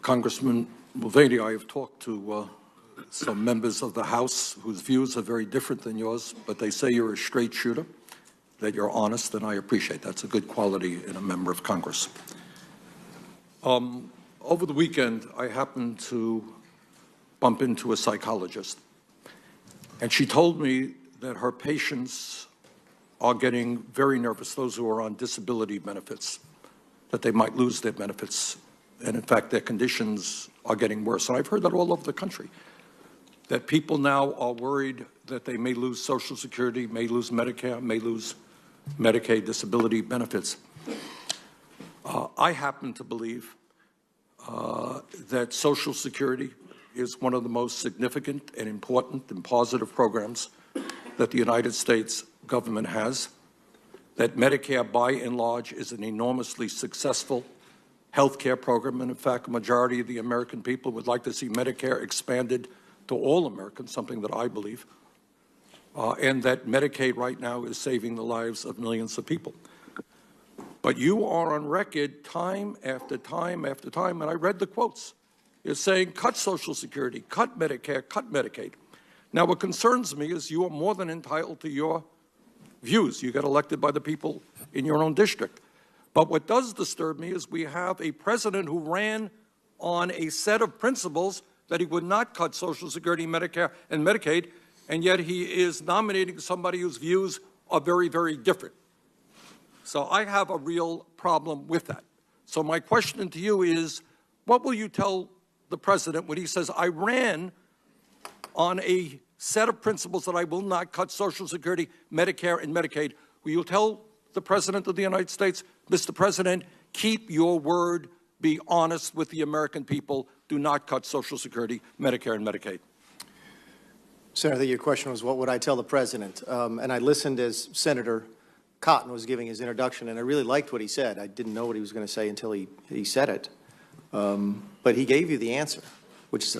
Congressman Mulvaney, I have talked to some members of the House whose views are very different than yours, but they say you're a straight shooter, that you're honest, and I appreciate that. That's a good quality in a member of Congress. Over the weekend, I happened to bump into a psychologist, and she told me that her patients are getting very nervous, those who are on disability benefits, that they might lose their benefits, and in fact, their conditions are getting worse. And I've heard that all over the country, that people now are worried that they may lose Social Security, may lose Medicare, may lose Medicaid disability benefits. I happen to believe that Social Security is one of the most significant and important and positive programs that the United States government has, that Medicare, by and large, is an enormously successful health care program, and in fact, a majority of the American people would like to see Medicare expanded to all Americans, something that I believe, and that Medicaid right now is saving the lives of millions of people. But you are on record time after time after time, and I read the quotes. You're saying, cut Social Security, cut Medicare, cut Medicaid. Now, what concerns me is you are more than entitled to your views. You got elected by the people in your own district. But what does disturb me is we have a president who ran on a set of principles that he would not cut Social Security, Medicare, and Medicaid, and yet he is nominating somebody whose views are very, very different. So I have a real problem with that. So my question to you is, what will you tell the president when he says, I ran on a set of principles that I will not cut Social Security, Medicare, and Medicaid? Will you tell the President of the United States, Mr. President, keep your word, be honest with the American people, do not cut Social Security, Medicare, and Medicaid? Senator, your question was, what would I tell the President? And I listened as Senator Cotton was giving his introduction, and I really liked what he said. I didn't know what he was going to say until he said it. But he gave you the answer, which is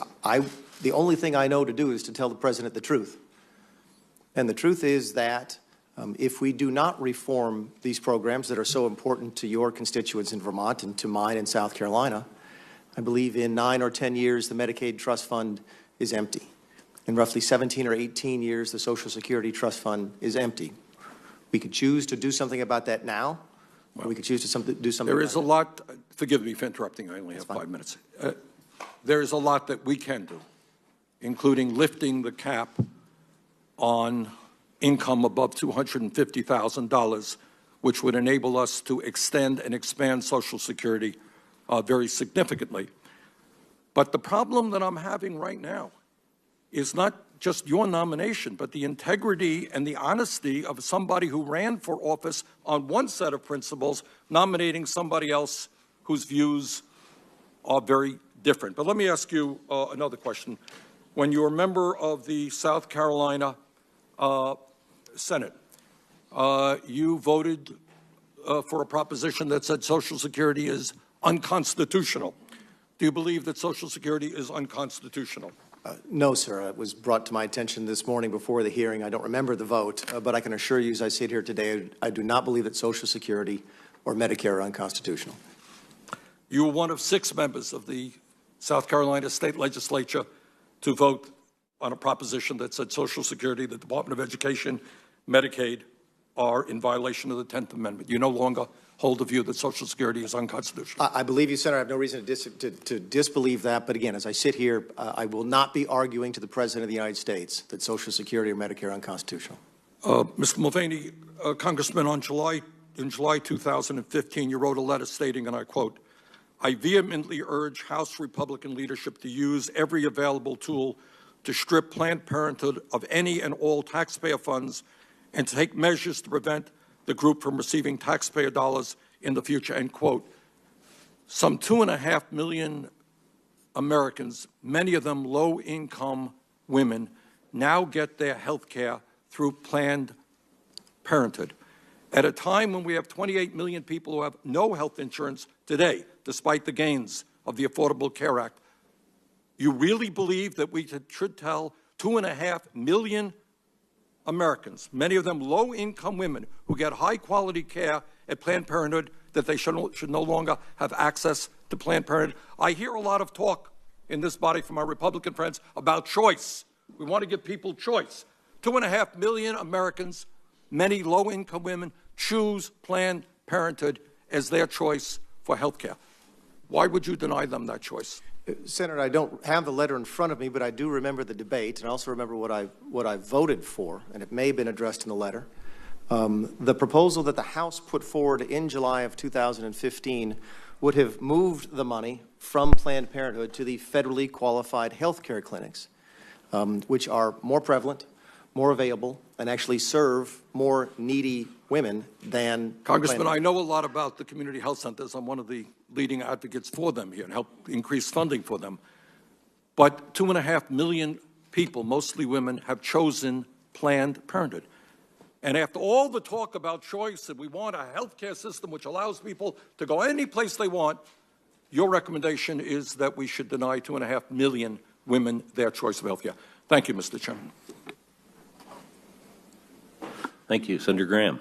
the only thing I know to do is to tell the President the truth. And the truth is that if we do not reform these programs that are so important to your constituents in Vermont and to mine in South Carolina, I believe in 9 or 10 years the Medicaid Trust Fund is empty. In roughly 17 or 18 years the Social Security Trust Fund is empty. We could choose to do something about that now, or we could choose to do something There is a lot, forgive me for interrupting, I only have 5 minutes. There is a lot that we can do, including lifting the cap on income above $250,000, which would enable us to extend and expand Social Security very significantly. But the problem that I'm having right now is not just your nomination, but the integrity and the honesty of somebody who ran for office on one set of principles, nominating somebody else whose views are very different. But let me ask you another question. When you were a member of the South Carolina Senate, you voted for a proposition that said Social Security is unconstitutional. Do you believe that Social Security is unconstitutional? No, sir. It was brought to my attention this morning before the hearing. I don't remember the vote, but I can assure you as I sit here today, I do not believe that Social Security or Medicare are unconstitutional. You were one of 6 members of the South Carolina State Legislature to vote on a proposition that said Social Security, the Department of Education, Medicaid are in violation of the 10th Amendment. You no longer hold the view that Social Security is unconstitutional. I believe you, Senator. I have no reason to disbelieve that. But again, as I sit here, I will not be arguing to the President of the United States that Social Security or Medicare are unconstitutional. Mr. Mulvaney, Congressman, in July 2015, you wrote a letter stating, and I quote, I vehemently urge House Republican leadership to use every available tool to strip Planned Parenthood of any and all taxpayer funds and to take measures to prevent the group from receiving taxpayer dollars in the future, end quote. Some 2.5 million Americans, many of them low-income women, now get their health care through Planned Parenthood. At a time when we have 28 million people who have no health insurance today, despite the gains of the Affordable Care Act, you really believe that we should tell 2.5 million Americans, many of them low-income women who get high-quality care at Planned Parenthood, that they should no longer have access to Planned Parenthood. I hear a lot of talk in this body from our Republican friends about choice. We want to give people choice. 2.5 million Americans, many low-income women, choose Planned Parenthood as their choice for health care. Why would you deny them that choice? Senator, I don't have the letter in front of me, but I do remember the debate, and I also remember what I voted for, and it may have been addressed in the letter. The proposal that the House put forward in July of 2015 would have moved the money from Planned Parenthood to the federally qualified health care clinics, which are more prevalent, more available, and actually serve more needy women than Congressman, I know a lot about the community health centers. I'm one of the leading advocates for them here and help increase funding for them. But 2.5 million people, mostly women, have chosen Planned Parenthood. And after all the talk about choice and we want a health care system which allows people to go any place they want, your recommendation is that we should deny 2.5 million women their choice of health care. Thank you, Mr. Chairman. Thank you. Senator Graham.